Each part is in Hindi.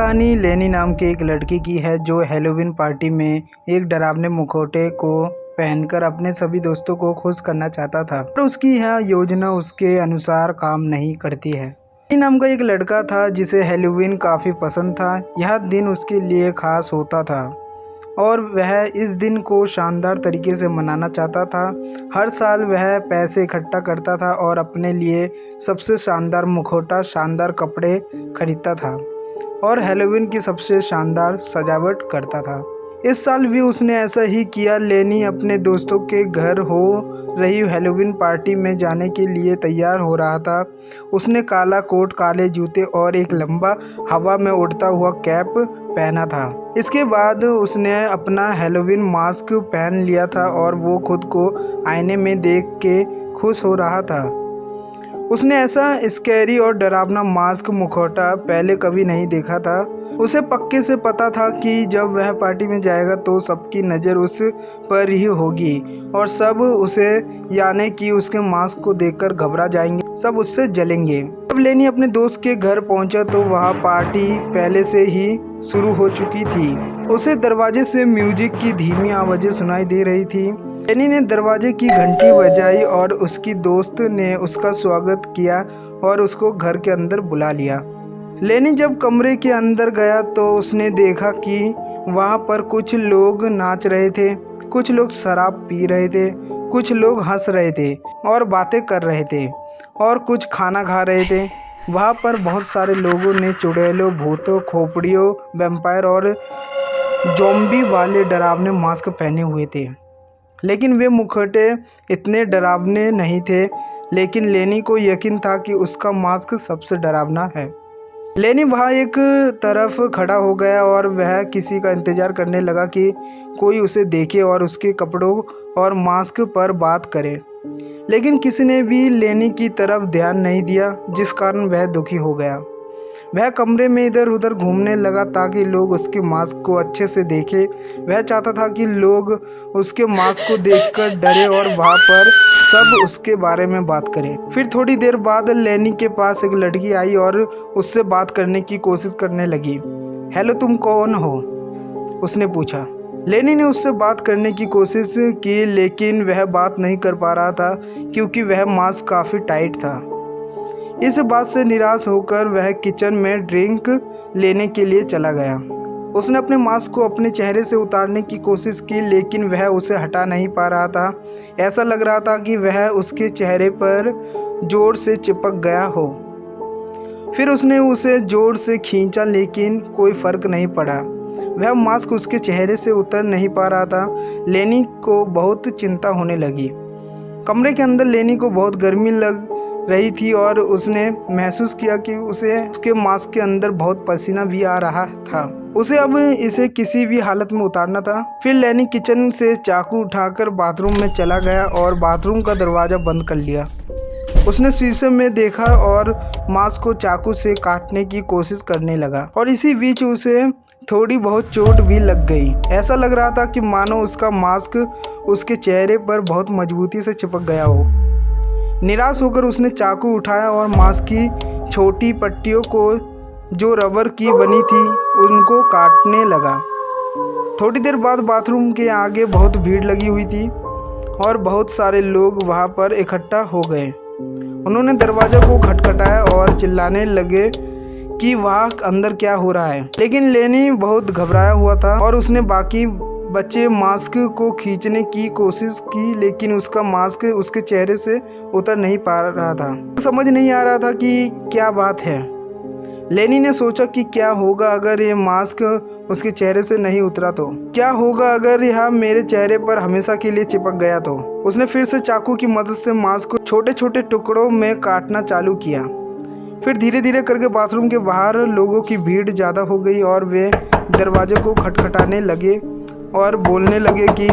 कहानी लेनी नाम के एक लड़की की है जो हैलोवीन पार्टी में एक डरावने मुखौटे को पहनकर अपने सभी दोस्तों को खुश करना चाहता था, पर उसकी यह योजना उसके अनुसार काम नहीं करती है। लेनी नाम का एक लड़का था जिसे हैलोवीन काफ़ी पसंद था। यह दिन उसके लिए खास होता था और वह इस दिन को शानदार तरीके से मनाना चाहता था। हर साल वह पैसे इकट्ठा करता था और अपने लिए सबसे शानदार मुखौटा, शानदार कपड़े खरीदता था और हैलोवीन की सबसे शानदार सजावट करता था। इस साल भी उसने ऐसा ही किया। लेनी अपने दोस्तों के घर हो रही हैलोवीन पार्टी में जाने के लिए तैयार हो रहा था। उसने काला कोट, काले जूते और एक लंबा हवा में उड़ता हुआ कैप पहना था। इसके बाद उसने अपना हैलोवीन मास्क पहन लिया था और वो खुद को आईने में देख के खुश हो रहा था। उसने ऐसा स्कैरी और डरावना मास्क, मुखौटा पहले कभी नहीं देखा था। उसे पक्के से पता था कि जब वह पार्टी में जाएगा तो सबकी नज़र उस पर ही होगी और सब उसे यानी कि उसके मास्क को देखकर घबरा जाएंगे, सब उससे जलेंगे। जब लेनी अपने दोस्त के घर पहुंचा तो वहां पार्टी पहले से ही शुरू हो चुकी थी। उसे दरवाजे से म्यूजिक की धीमी आवाज़ें सुनाई दे रही थी। लेनी ने दरवाजे की घंटी बजाई और उसकी दोस्त ने उसका स्वागत किया और उसको घर के अंदर बुला लिया। लेनी जब कमरे के अंदर गया तो उसने देखा कि वहाँ पर कुछ लोग नाच रहे थे, कुछ लोग शराब पी रहे थे, कुछ लोग हंस रहे थे और बातें कर रहे थे और कुछ खाना खा रहे थे। वहाँ पर बहुत सारे लोगों ने चुड़ैलों, भूतों, खोपड़ियों, वैम्पायर और ज़ॉम्बी वाले डरावने मास्क पहने हुए थे, लेकिन वे मुखौटे इतने डरावने नहीं थे। लेकिन लेनी को यकीन था कि उसका मास्क सबसे डरावना है। लेनी वहाँ एक तरफ खड़ा हो गया और वह किसी का इंतज़ार करने लगा कि कोई उसे देखे और उसके कपड़ों और मास्क पर बात करे, लेकिन किसी ने भी लेनी की तरफ ध्यान नहीं दिया, जिस कारण वह दुखी हो गया। वह कमरे में इधर उधर घूमने लगा ताकि लोग उसके मास्क को अच्छे से देखें। वह चाहता था कि लोग उसके मास्क को देखकर डरे और वहाँ पर सब उसके बारे में बात करें। फिर थोड़ी देर बाद लेनी के पास एक लड़की आई और उससे बात करने की कोशिश करने लगी। हेलो, तुम कौन हो? उसने पूछा। लेनी ने उससे बात करने की कोशिश की, लेकिन वह बात नहीं कर पा रहा था क्योंकि वह मास्क काफ़ी टाइट था। इस बात से निराश होकर वह किचन में ड्रिंक लेने के लिए चला गया। उसने अपने मास्क को अपने चेहरे से उतारने की कोशिश की, लेकिन वह उसे हटा नहीं पा रहा था। ऐसा लग रहा था कि वह उसके चेहरे पर जोर से चिपक गया हो। फिर उसने उसे जोर से खींचा, लेकिन कोई फर्क नहीं पड़ा। वह मास्क उसके चेहरे से उतर नहीं पा रहा था। लेनी को बहुत चिंता होने लगी। कमरे के अंदर लेनी को बहुत गर्मी लग रही थी और उसने महसूस किया कि उसे उसके मास्क के अंदर बहुत पसीना भी आ रहा था। उसे अब इसे किसी भी हालत में उतारना था। फिर लेनी किचन से चाकू उठाकर बाथरूम में चला गया और बाथरूम का दरवाज़ा बंद कर लिया। उसने शीशे में देखा और मास्क को चाकू से काटने की कोशिश करने लगा और इसी बीच उसे थोड़ी बहुत चोट भी लग गई। ऐसा लग रहा था कि मानो उसका मास्क उसके चेहरे पर बहुत मजबूती से चिपक गया हो। निराश होकर उसने चाकू उठाया और मास्क की छोटी पट्टियों को, जो रबर की बनी थी, उनको काटने लगा। थोड़ी देर बाद बाथरूम के आगे बहुत भीड़ लगी हुई थी और बहुत सारे लोग वहां पर इकट्ठा हो गए। उन्होंने दरवाजे को खटखटाया और चिल्लाने लगे कि वहाँ अंदर क्या हो रहा है। लेकिन लेनी बहुत घबराया हुआ था और उसने बाकी बच्चे मास्क को खींचने की कोशिश की, लेकिन उसका मास्क उसके चेहरे से उतर नहीं पा रहा था। समझ नहीं आ रहा था कि क्या बात है। लेनी ने सोचा कि क्या होगा अगर ये मास्क उसके चेहरे से नहीं उतरा तो? क्या होगा अगर यह मेरे चेहरे पर हमेशा के लिए चिपक गया तो? उसने फिर से चाकू की मदद से मास्क को छोटे छोटे टुकड़ों में काटना चालू किया। फिर धीरे धीरे करके बाथरूम के बाहर लोगों की भीड़ ज़्यादा हो गई और वे दरवाजे को खटखटाने लगे और बोलने लगे कि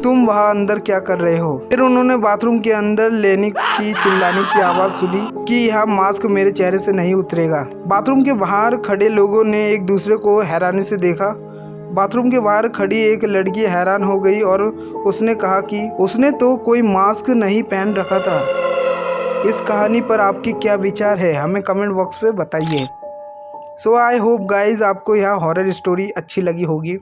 तुम वहाँ अंदर क्या कर रहे हो। फिर उन्होंने बाथरूम के अंदर लेनी की चिल्लाने की आवाज़ सुनी कि यह मास्क मेरे चेहरे से नहीं उतरेगा। बाथरूम के बाहर खड़े लोगों ने एक दूसरे को हैरानी से देखा। बाथरूम के बाहर खड़ी एक लड़की हैरान हो गई और उसने कहा कि उसने तो कोई मास्क नहीं पहन रखा था। इस कहानी पर आपकी क्या विचार है, हमें कमेंट बॉक्स पे बताइए। सो आई होप गाइज आपको यह हॉरर स्टोरी अच्छी लगी होगी।